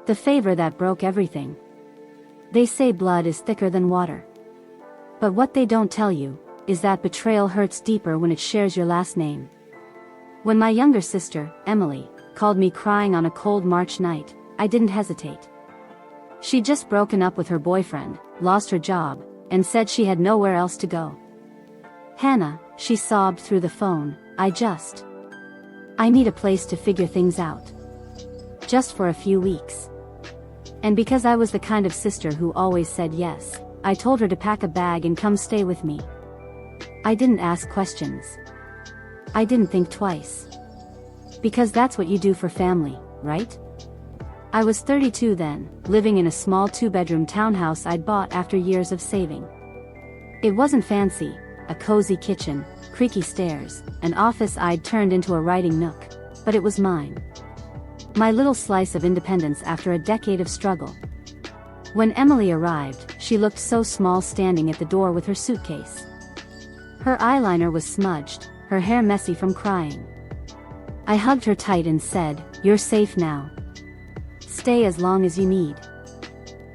The favor that broke everything. They say blood is thicker than water. But what they don't tell you is that betrayal hurts deeper when it shares your last name. When my younger sister, Emily, called me crying on a cold March night, I didn't hesitate. She'd just broken up with her boyfriend, lost her job, and said she had nowhere else to go. "Hannah," she sobbed through the phone, I need a place to figure things out. Just for a few weeks." And because I was the kind of sister who always said yes, I told her to pack a bag and come stay with me. I didn't ask questions. I didn't think twice. Because that's what you do for family, right? I was 32 then, living in a small 2-bedroom townhouse I'd bought after years of saving. It wasn't fancy, a cozy kitchen, creaky stairs, an office I'd turned into a writing nook, but it was mine. My little slice of independence after a decade of struggle. When Emily arrived, she looked so small standing at the door with her suitcase. Her eyeliner was smudged, her hair messy from crying. I hugged her tight and said, "You're safe now. Stay as long as you need."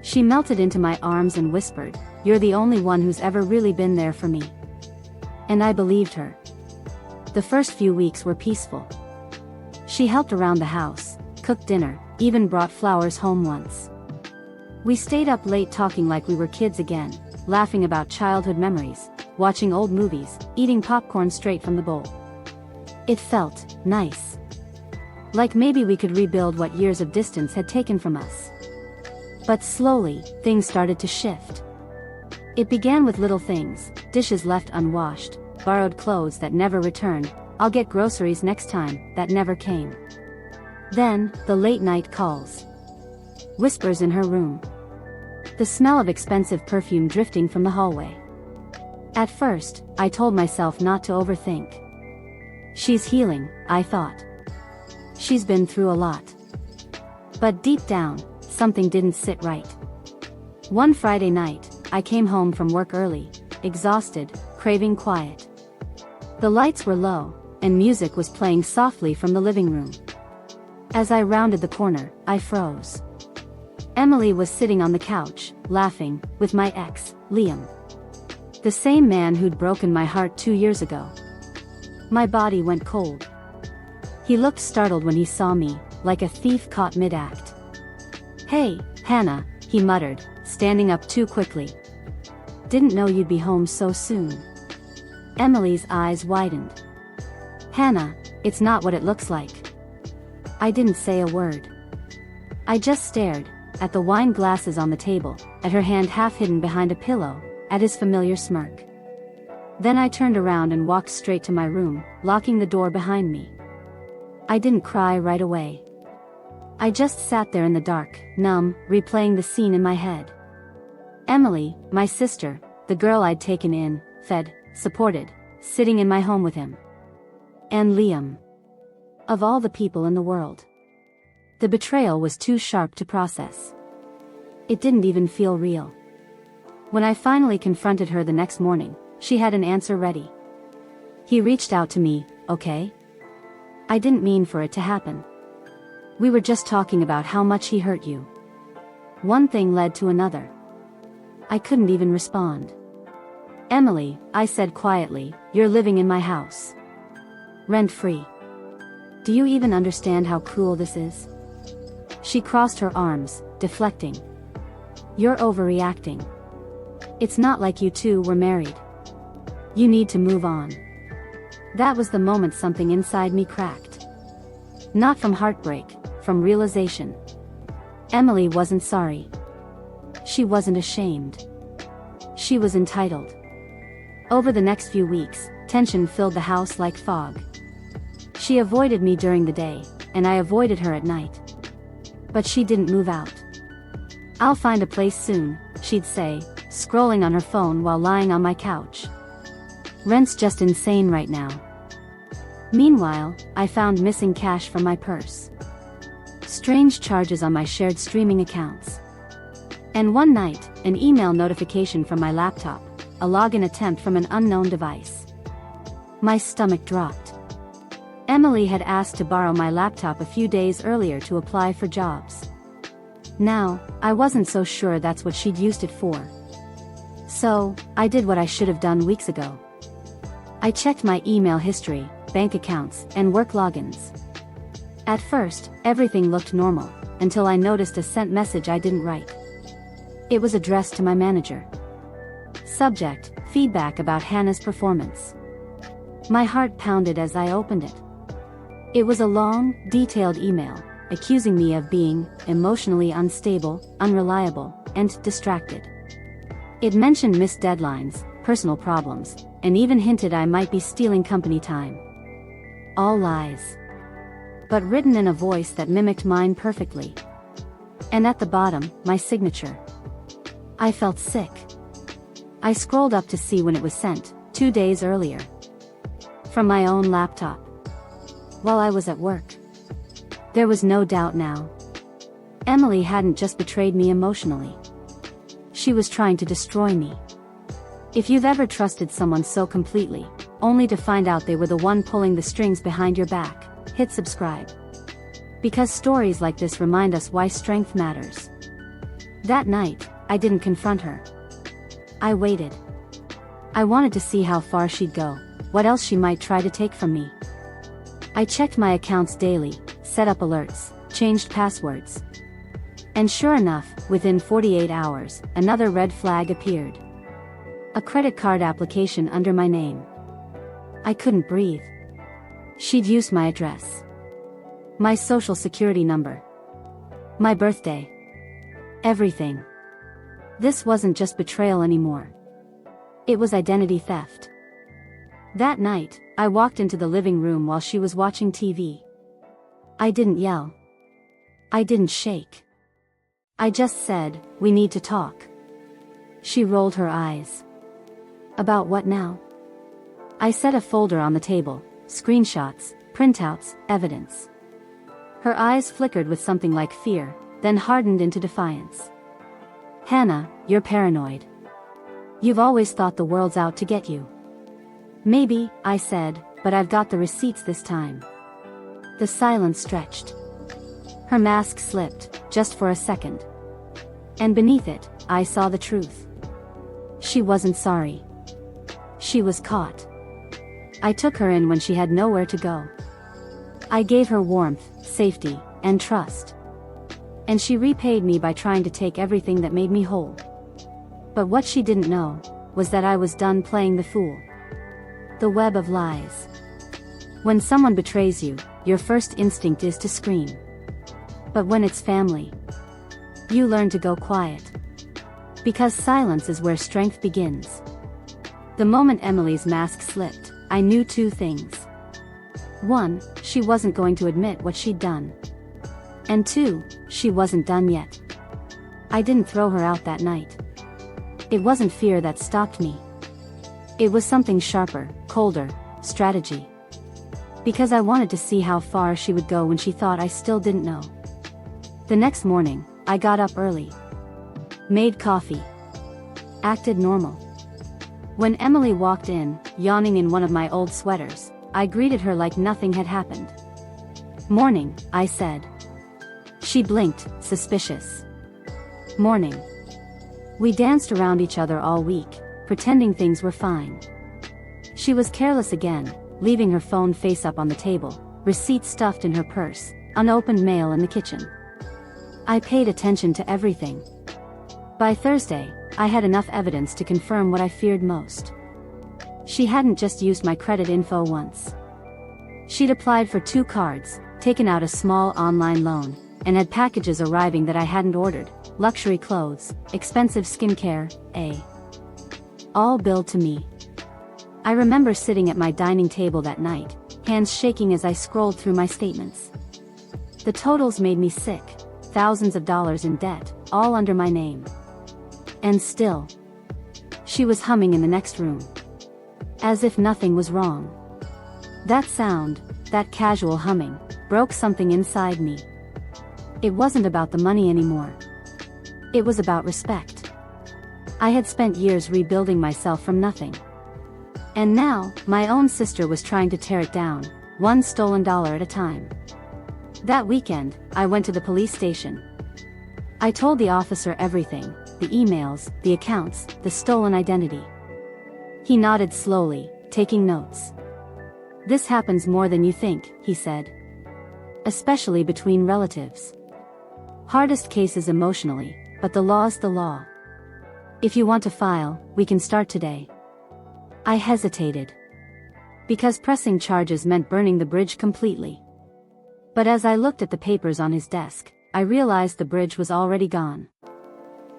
She melted into my arms and whispered, "You're the only one who's ever really been there for me." And I believed her. The first few weeks were peaceful. She helped around the house, cooked dinner, even brought flowers home once. We stayed up late talking like we were kids again, laughing about childhood memories, watching old movies, eating popcorn straight from the bowl. It felt nice. Like maybe we could rebuild what years of distance had taken from us. But slowly, things started to shift. It began with little things, dishes left unwashed, borrowed clothes that never returned, "I'll get groceries next time," that never came. Then, the late night calls. Whispers in her room. The smell of expensive perfume drifting from the hallway. At first, I told myself not to overthink. She's healing, I thought. She's been through a lot. But deep down, something didn't sit right. One Friday night, I came home from work early, exhausted, craving quiet. The lights were low, and music was playing softly from the living room. As I rounded the corner, I froze. Emily was sitting on the couch, laughing, with my ex, Liam. The same man who'd broken my heart 2 years ago. My body went cold. He looked startled when he saw me, like a thief caught mid-act. "Hey, Hannah," he muttered, standing up too quickly. "Didn't know you'd be home so soon." Emily's eyes widened. "Hannah, it's not what it looks like." I didn't say a word. I just stared, at the wine glasses on the table, at her hand half hidden behind a pillow, at his familiar smirk. Then I turned around and walked straight to my room, locking the door behind me. I didn't cry right away. I just sat there in the dark, numb, replaying the scene in my head. Emily, my sister, the girl I'd taken in, fed, supported, sitting in my home with him. And Liam. Of all the people in the world. The betrayal was too sharp to process. It didn't even feel real. When I finally confronted her the next morning, she had an answer ready. "He reached out to me, okay? I didn't mean for it to happen. We were just talking about how much he hurt you." One thing led to another. I couldn't even respond. "Emily," I said quietly, "you're living in my house. Rent-free. Do you even understand how cruel this is?" She crossed her arms, deflecting. "You're overreacting. It's not like you two were married. You need to move on." That was the moment something inside me cracked. Not from heartbreak, from realization. Emily wasn't sorry. She wasn't ashamed. She was entitled. Over the next few weeks, tension filled the house like fog. She avoided me during the day, and I avoided her at night. But she didn't move out. "I'll find a place soon," she'd say, scrolling on her phone while lying on my couch. "Rent's just insane right now." Meanwhile, I found missing cash from my purse. Strange charges on my shared streaming accounts. And one night, an email notification from my laptop, a login attempt from an unknown device. My stomach dropped. Emily had asked to borrow my laptop a few days earlier to apply for jobs. Now, I wasn't so sure that's what she'd used it for. So, I did what I should have done weeks ago. I checked my email history, bank accounts, and work logins. At first, everything looked normal, until I noticed a sent message I didn't write. It was addressed to my manager. Subject: feedback about Hannah's performance. My heart pounded as I opened it. It was a long, detailed email, accusing me of being emotionally unstable, unreliable, and distracted. It mentioned missed deadlines, personal problems, and even hinted I might be stealing company time. All lies. But written in a voice that mimicked mine perfectly. And at the bottom, my signature. I felt sick. I scrolled up to see when it was sent, 2 days earlier. From my own laptop. While I was at work. There was no doubt now. Emily hadn't just betrayed me emotionally. She was trying to destroy me. If you've ever trusted someone so completely, only to find out they were the one pulling the strings behind your back, hit subscribe. Because stories like this remind us why strength matters. That night, I didn't confront her. I waited. I wanted to see how far she'd go, what else she might try to take from me. I checked my accounts daily, set up alerts, changed passwords. And sure enough, within 48 hours, another red flag appeared. A credit card application under my name. I couldn't breathe. She'd used my address. My social security number. My birthday. Everything. This wasn't just betrayal anymore. It was identity theft. That night, I walked into the living room while she was watching TV. I didn't yell. I didn't shake. I just said, "We need to talk." She rolled her eyes. About what now? I set a folder on the table, screenshots, printouts, evidence. Her eyes flickered with something like fear, then hardened into defiance. "Hannah, you're paranoid. You've always thought the world's out to get you." "Maybe," I said, "but I've got the receipts this time." The silence stretched. Her mask slipped, just for a second. And beneath it, I saw the truth. She wasn't sorry. She was caught. I took her in when she had nowhere to go. I gave her warmth, safety, and trust. And she repaid me by trying to take everything that made me whole. But what she didn't know was that I was done playing the fool. The web of lies. When someone betrays you, your first instinct is to scream. But when it's family, you learn to go quiet. Because silence is where strength begins. The moment Emily's mask slipped, I knew 2 things. 1, she wasn't going to admit what she'd done. And 2, she wasn't done yet. I didn't throw her out that night. It wasn't fear that stopped me. It was something sharper, colder, strategy. Because I wanted to see how far she would go when she thought I still didn't know. The next morning, I got up early. Made coffee. Acted normal. When Emily walked in, yawning in one of my old sweaters, I greeted her like nothing had happened. "Morning," I said. She blinked, suspicious. "Morning." We danced around each other all week, pretending things were fine. She was careless again, leaving her phone face up on the table, receipts stuffed in her purse, unopened mail in the kitchen. I paid attention to everything. By Thursday, I had enough evidence to confirm what I feared most. She hadn't just used my credit info once. She'd applied for 2 cards, taken out a small online loan, and had packages arriving that I hadn't ordered, luxury clothes, expensive skincare, all billed to me. I remember sitting at my dining table that night, hands shaking as I scrolled through my statements. The totals made me sick, thousands of dollars in debt, all under my name. And still, she was humming in the next room. As if nothing was wrong. That sound, that casual humming, broke something inside me. It wasn't about the money anymore. It was about respect. I had spent years rebuilding myself from nothing. And now, my own sister was trying to tear it down, one stolen dollar at a time. That weekend, I went to the police station. I told the officer everything, the emails, the accounts, the stolen identity. He nodded slowly, taking notes. This happens more than you think, he said. Especially between relatives. Hardest cases emotionally, but the law's the law. If you want to file, we can start today. I hesitated. Because pressing charges meant burning the bridge completely. But as I looked at the papers on his desk, I realized the bridge was already gone.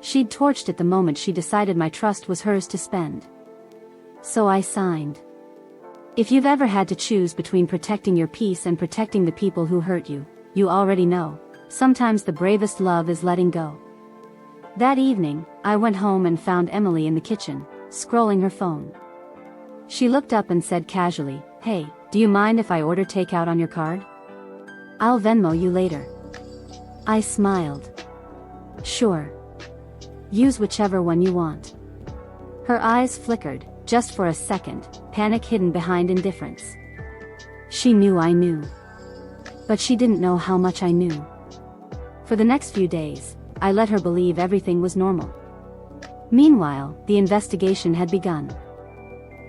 She'd torched it the moment she decided my trust was hers to spend. So I signed. If you've ever had to choose between protecting your peace and protecting the people who hurt you, you already know, sometimes the bravest love is letting go. That evening, I went home and found Emily in the kitchen, scrolling her phone. She looked up and said casually, "Hey, do you mind if I order takeout on your card? I'll Venmo you later." I smiled. "Sure. Use whichever one you want." Her eyes flickered, just for a second, panic hidden behind indifference. She knew I knew. But she didn't know how much I knew. For the next few days, I let her believe everything was normal. Meanwhile, the investigation had begun.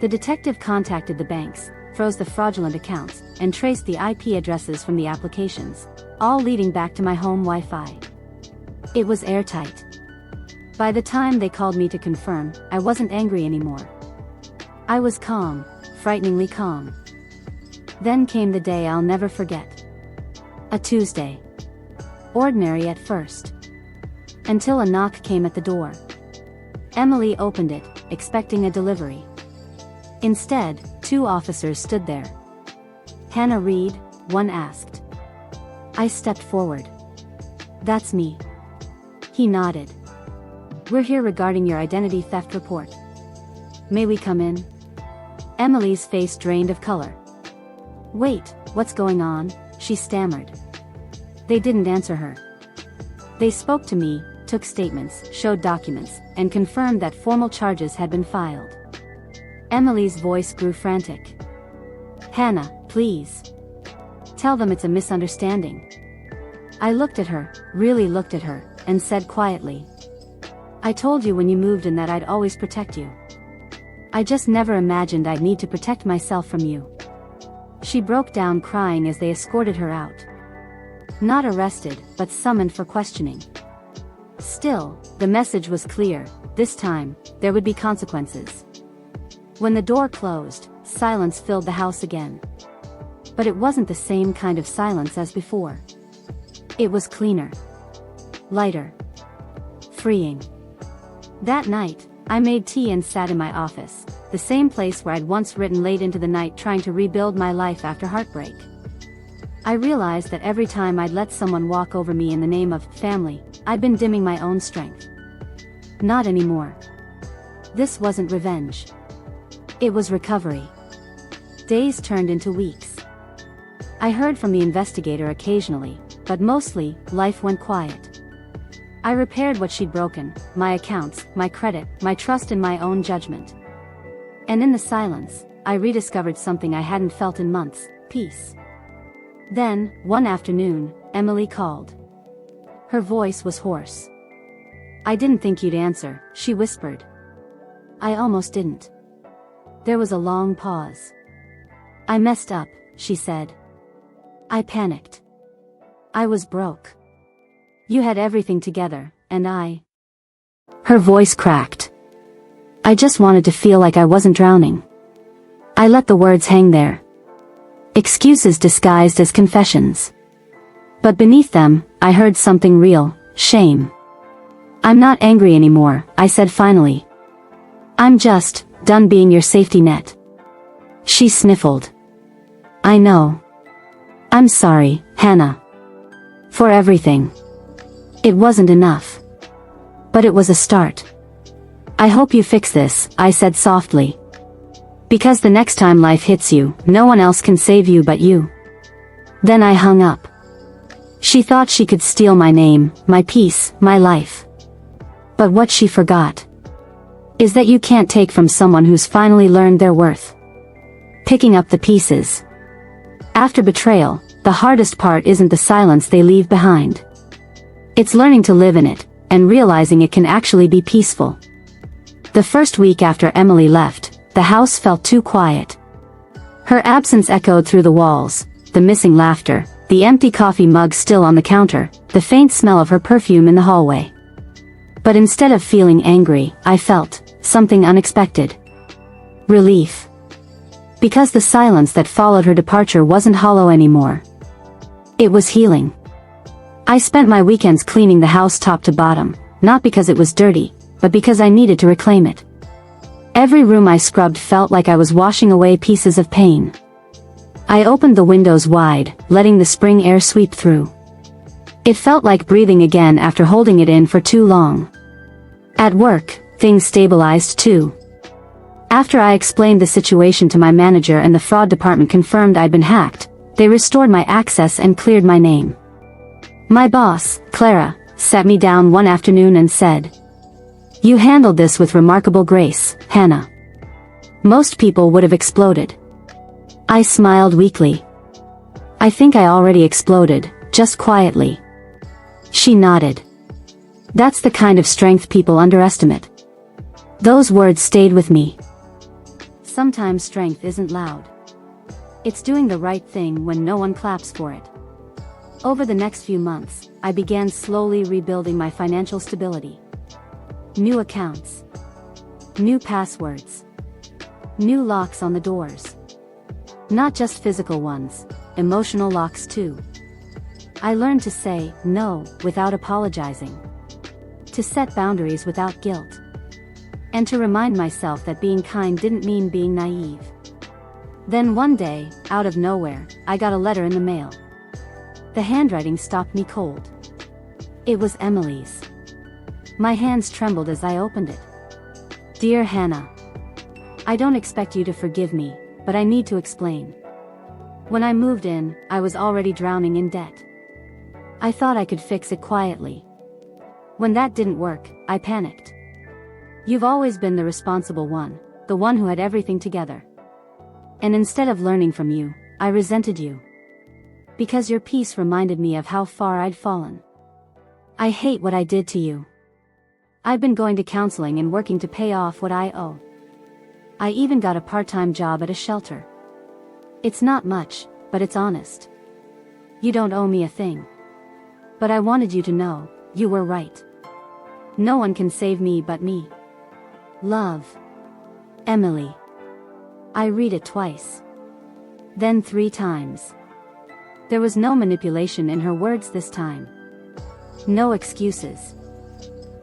The detective contacted the banks, froze the fraudulent accounts, and traced the IP addresses from the applications, all leading back to my home Wi-Fi. It was airtight. By the time they called me to confirm, I wasn't angry anymore. I was calm, frighteningly calm. Then came the day I'll never forget. A Tuesday. Ordinary at first. Until a knock came at the door. Emily opened it, expecting a delivery. Instead, 2 officers stood there. "Hannah Reed?" one asked. I stepped forward. "That's me." He nodded. "We're here regarding your identity theft report. May we come in?" Emily's face drained of color. "Wait, what's going on?" she stammered. They didn't answer her. They spoke to me, took statements, showed documents, and confirmed that formal charges had been filed. Emily's voice grew frantic. "Hannah, please. Tell them it's a misunderstanding." I looked at her, really looked at her, and said quietly, "I told you when you moved in that I'd always protect you. I just never imagined I'd need to protect myself from you." She broke down crying as they escorted her out. Not arrested, but summoned for questioning. Still, the message was clear: this time, there would be consequences. When the door closed, silence filled the house again. But it wasn't the same kind of silence as before. It was cleaner. Lighter. Freeing. That night, I made tea and sat in my office, the same place where I'd once written late into the night trying to rebuild my life after heartbreak. I realized that every time I'd let someone walk over me in the name of family, I'd been dimming my own strength. Not anymore. This wasn't revenge. It was recovery. Days turned into weeks. I heard from the investigator occasionally, but mostly, life went quiet. I repaired what she'd broken, my accounts, my credit, my trust in my own judgment. And in the silence, I rediscovered something I hadn't felt in months: peace. Then, one afternoon, Emily called. Her voice was hoarse. "I didn't think you'd answer," she whispered. I almost didn't. There was a long pause. "I messed up," she said. I panicked. I was broke. You had everything together, and I... Her voice cracked. I just wanted to feel like I wasn't drowning. I let the words hang there. Excuses disguised as confessions. But beneath them, I heard something real: shame. "I'm not angry anymore," I said finally. "I'm just done being your safety net." She sniffled. "I know. I'm sorry, Hannah. For everything. It wasn't enough. But it was a start. I hope you fix this," I said softly. "Because the next time life hits you, no one else can save you but you." Then I hung up. She thought she could steal my name, my peace, my life. But what she forgot is that you can't take from someone who's finally learned their worth. Picking up the pieces. After betrayal, the hardest part isn't the silence they leave behind. It's learning to live in it, and realizing it can actually be peaceful. The first week after Emily left, the house felt too quiet. Her absence echoed through the walls, the missing laughter, the empty coffee mug still on the counter, the faint smell of her perfume in the hallway. But instead of feeling angry, I felt something unexpected. Relief. Because the silence that followed her departure wasn't hollow anymore. It was healing. I spent my weekends cleaning the house top to bottom, not because it was dirty, but because I needed to reclaim it. Every room I scrubbed felt like I was washing away pieces of pain. I opened the windows wide, letting the spring air sweep through. It felt like breathing again after holding it in for too long. At work, things stabilized too. After I explained the situation to my manager and the fraud department confirmed I'd been hacked, they restored my access and cleared my name. My boss, Clara, sat me down one afternoon and said, "You handled this with remarkable grace, Hannah. Most people would have exploded." I smiled weakly. "I think I already exploded, just quietly." She nodded. "That's the kind of strength people underestimate." Those words stayed with me. Sometimes strength isn't loud. It's doing the right thing when no one claps for it. Over the next few months, I began slowly rebuilding my financial stability. New accounts. New passwords. New locks on the doors. Not just physical ones, emotional locks too. I learned to say no without apologizing. To set boundaries without guilt. And to remind myself that being kind didn't mean being naive. Then one day, out of nowhere, I got a letter in the mail. The handwriting stopped me cold. It was Emily's. My hands trembled as I opened it. "Dear Hannah, I don't expect you to forgive me, but I need to explain. When I moved in, I was already drowning in debt. I thought I could fix it quietly. When that didn't work, I panicked. You've always been the responsible one, the one who had everything together. And instead of learning from you, I resented you. Because your peace reminded me of how far I'd fallen. I hate what I did to you. I've been going to counseling and working to pay off what I owe. I even got a part-time job at a shelter. It's not much, but it's honest. You don't owe me a thing. But I wanted you to know, you were right. No one can save me but me. Love. Emily." I read it twice. Then 3 times. There was no manipulation in her words this time. No excuses.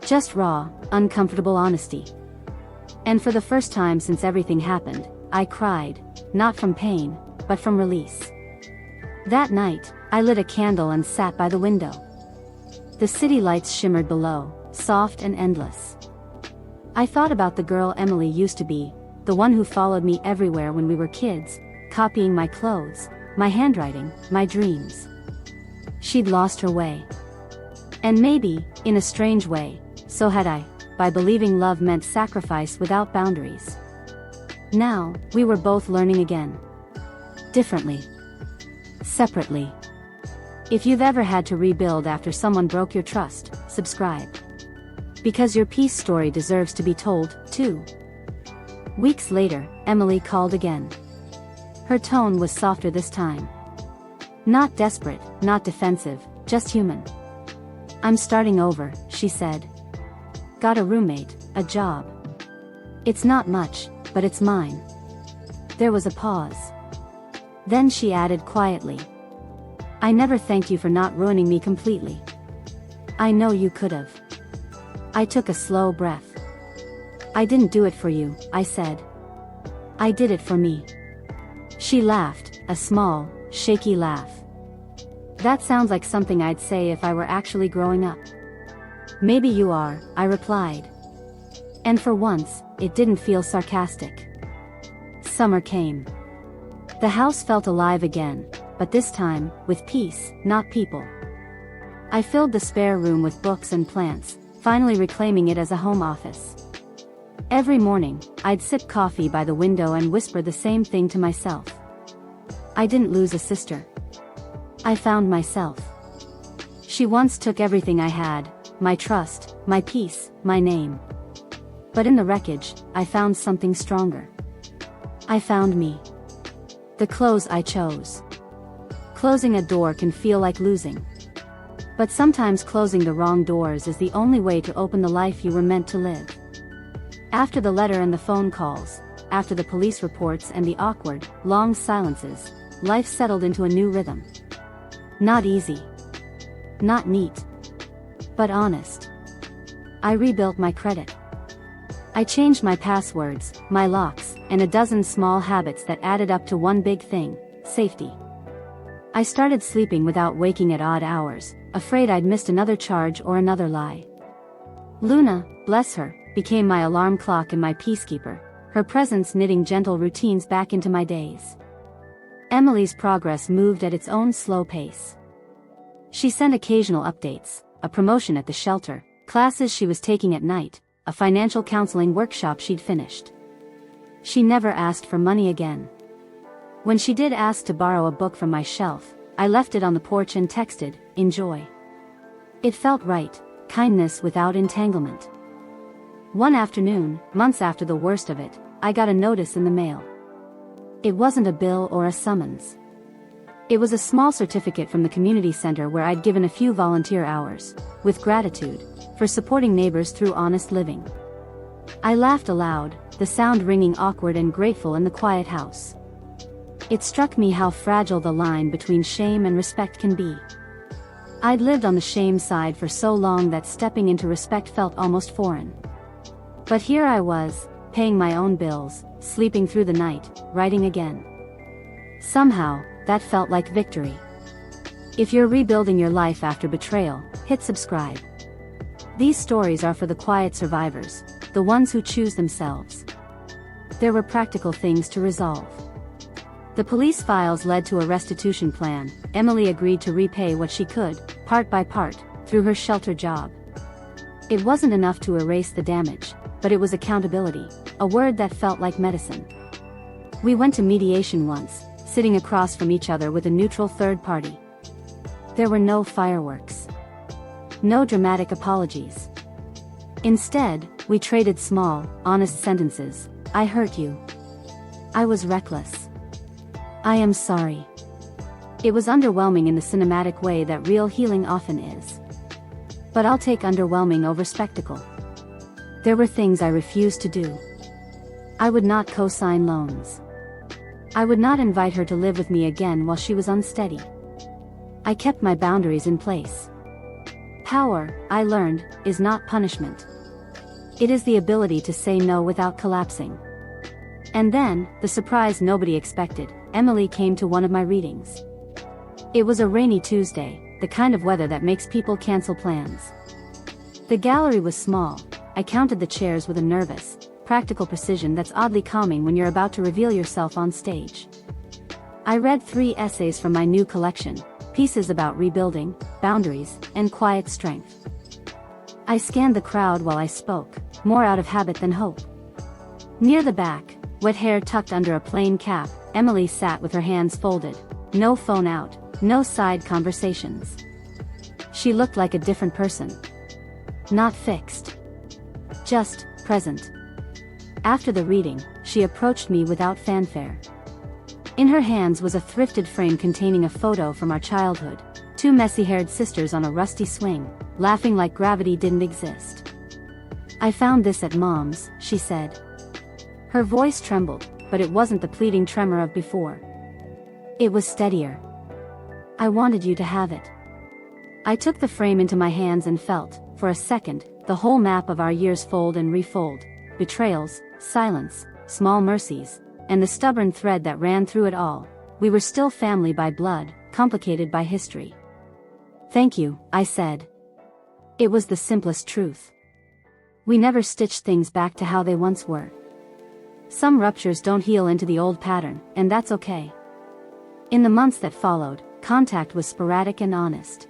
Just raw, uncomfortable honesty. And for the first time since everything happened, I cried, not from pain, but from release. That night, I lit a candle and sat by the window. The city lights shimmered below, soft and endless. I thought about the girl Emily used to be, the one who followed me everywhere when we were kids, copying my clothes, my handwriting, my dreams. She'd lost her way. And maybe, in a strange way, so had I, by believing love meant sacrifice without boundaries. Now, we were both learning again. Differently. Separately. If you've ever had to rebuild after someone broke your trust, subscribe. Because your peace story deserves to be told, too. Weeks later, Emily called again. Her tone was softer this time. Not desperate, not defensive, just human. "I'm starting over," she said. "Got a roommate, a job. It's not much, but it's mine." There was a pause. Then she added quietly, "I never thanked you for not ruining me completely. I know you could've." I took a slow breath. "I didn't do it for you," I said. "I did it for me." She laughed, a small, shaky laugh. "That sounds like something I'd say if I were actually growing up." "Maybe you are," I replied. And for once, it didn't feel sarcastic. Summer came. The house felt alive again, but this time, with peace, not people. I filled the spare room with books and plants, finally reclaiming it as a home office. Every morning, I'd sip coffee by the window and whisper the same thing to myself. I didn't lose a sister. I found myself. She once took everything I had, my trust, my peace, my name. But in the wreckage, I found something stronger. I found me. The clothes I chose. Closing a door can feel like losing. But sometimes closing the wrong doors is the only way to open the life you were meant to live. After the letter and the phone calls, after the police reports and the awkward, long silences, life settled into a new rhythm. Not easy. Not neat. But honest. I rebuilt my credit. I changed my passwords, my locks, and a dozen small habits that added up to one big thing: safety. I started sleeping without waking at odd hours, afraid I'd missed another charge or another lie. Luna, bless her, became my alarm clock and my peacekeeper, her presence knitting gentle routines back into my days. Emily's progress moved at its own slow pace. She sent occasional updates: a promotion at the shelter, classes she was taking at night, a financial counseling workshop she'd finished. She never asked for money again. When she did ask to borrow a book from my shelf, I left it on the porch and texted, "Enjoy." It felt right, kindness without entanglement. One afternoon, months after the worst of it, I got a notice in the mail. It wasn't a bill or a summons. It was a small certificate from the community center where I'd given a few volunteer hours, with gratitude, for supporting neighbors through honest living. I laughed aloud, the sound ringing awkward and grateful in the quiet house. It struck me how fragile the line between shame and respect can be. I'd lived on the shame side for so long that stepping into respect felt almost foreign. But here I was, paying my own bills, sleeping through the night, writing again. Somehow, that felt like victory. If you're rebuilding your life after betrayal, hit subscribe. These stories are for the quiet survivors, the ones who choose themselves. There were practical things to resolve. The police files led to a restitution plan. Emily agreed to repay what she could, part by part, through her shelter job. It wasn't enough to erase the damage, but it was accountability, a word that felt like medicine. We went to mediation once, sitting across from each other with a neutral third party. There were no fireworks. No dramatic apologies. Instead, we traded small, honest sentences. I hurt you. I was reckless. I am sorry. It was underwhelming in the cinematic way that real healing often is. But I'll take underwhelming over spectacle. There were things I refused to do. I would not co-sign loans. I would not invite her to live with me again while she was unsteady. I kept my boundaries in place. Power, I learned, is not punishment. It is the ability to say no without collapsing. And then, the surprise nobody expected, Emily came to one of my readings. It was a rainy Tuesday, the kind of weather that makes people cancel plans. The gallery was small. I counted the chairs with a nervous, practical precision that's oddly calming when you're about to reveal yourself on stage. I read 3 essays from my new collection, pieces about rebuilding, boundaries, and quiet strength. I scanned the crowd while I spoke, more out of habit than hope. Near the back, wet hair tucked under a plain cap, Emily sat with her hands folded, no phone out, no side conversations. She looked like a different person. Not fixed. Just present. After the reading, she approached me without fanfare. In her hands was a thrifted frame containing a photo from our childhood, 2 messy-haired sisters on a rusty swing, laughing like gravity didn't exist. "I found this at Mom's," she said. Her voice trembled, but it wasn't the pleading tremor of before. It was steadier. "I wanted you to have it." I took the frame into my hands and felt, for a second, the whole map of our years fold and refold: betrayals, silence, small mercies, and the stubborn thread that ran through it all. We were still family by blood, complicated by history. "Thank you," I said. It was the simplest truth. We never stitched things back to how they once were. Some ruptures don't heal into the old pattern, and that's okay. In the months that followed, contact was sporadic and honest.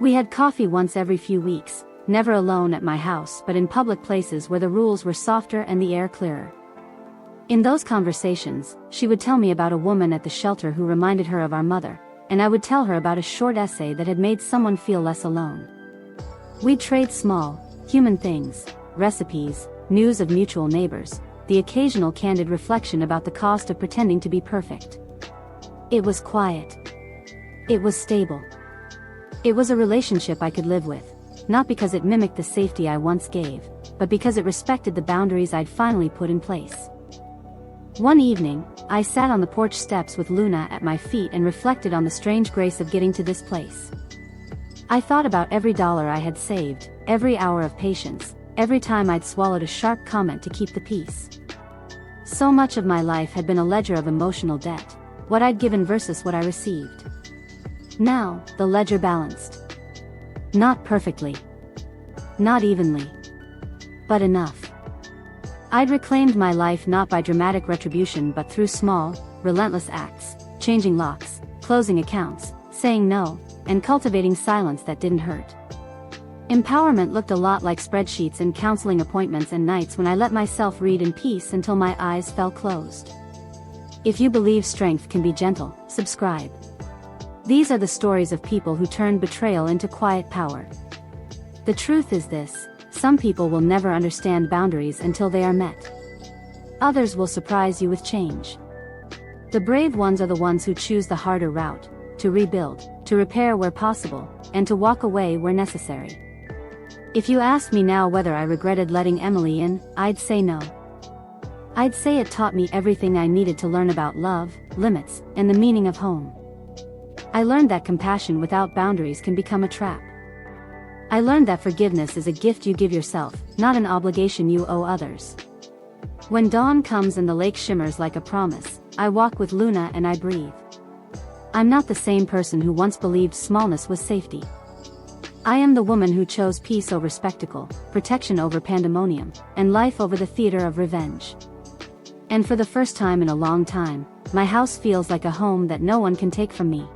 We had coffee once every few weeks, never alone at my house but in public places where the rules were softer and the air clearer. In those conversations, she would tell me about a woman at the shelter who reminded her of our mother, and I would tell her about a short essay that had made someone feel less alone. We'd trade small, human things, recipes, news of mutual neighbors, the occasional candid reflection about the cost of pretending to be perfect. It was quiet. It was stable. It was a relationship I could live with, not because it mimicked the safety I once gave, but because it respected the boundaries I'd finally put in place. One evening, I sat on the porch steps with Luna at my feet and reflected on the strange grace of getting to this place. I thought about every dollar I had saved, every hour of patience, every time I'd swallowed a sharp comment to keep the peace. So much of my life had been a ledger of emotional debt, what I'd given versus what I received. Now, the ledger balanced. Not perfectly. Not evenly. But enough. I'd reclaimed my life not by dramatic retribution but through small, relentless acts, changing locks, closing accounts, saying no, and cultivating silence that didn't hurt. Empowerment looked a lot like spreadsheets and counseling appointments and nights when I let myself read in peace until my eyes fell closed. If you believe strength can be gentle, subscribe. These are the stories of people who turned betrayal into quiet power. The truth is this: some people will never understand boundaries until they are met. Others will surprise you with change. The brave ones are the ones who choose the harder route, to rebuild, to repair where possible, and to walk away where necessary. If you ask me now whether I regretted letting Emily in, I'd say no. I'd say it taught me everything I needed to learn about love, limits, and the meaning of home. I learned that compassion without boundaries can become a trap. I learned that forgiveness is a gift you give yourself, not an obligation you owe others. When dawn comes and the lake shimmers like a promise, I walk with Luna and I breathe. I'm not the same person who once believed smallness was safety. I am the woman who chose peace over spectacle, protection over pandemonium, and life over the theater of revenge. And for the first time in a long time, my house feels like a home that no one can take from me.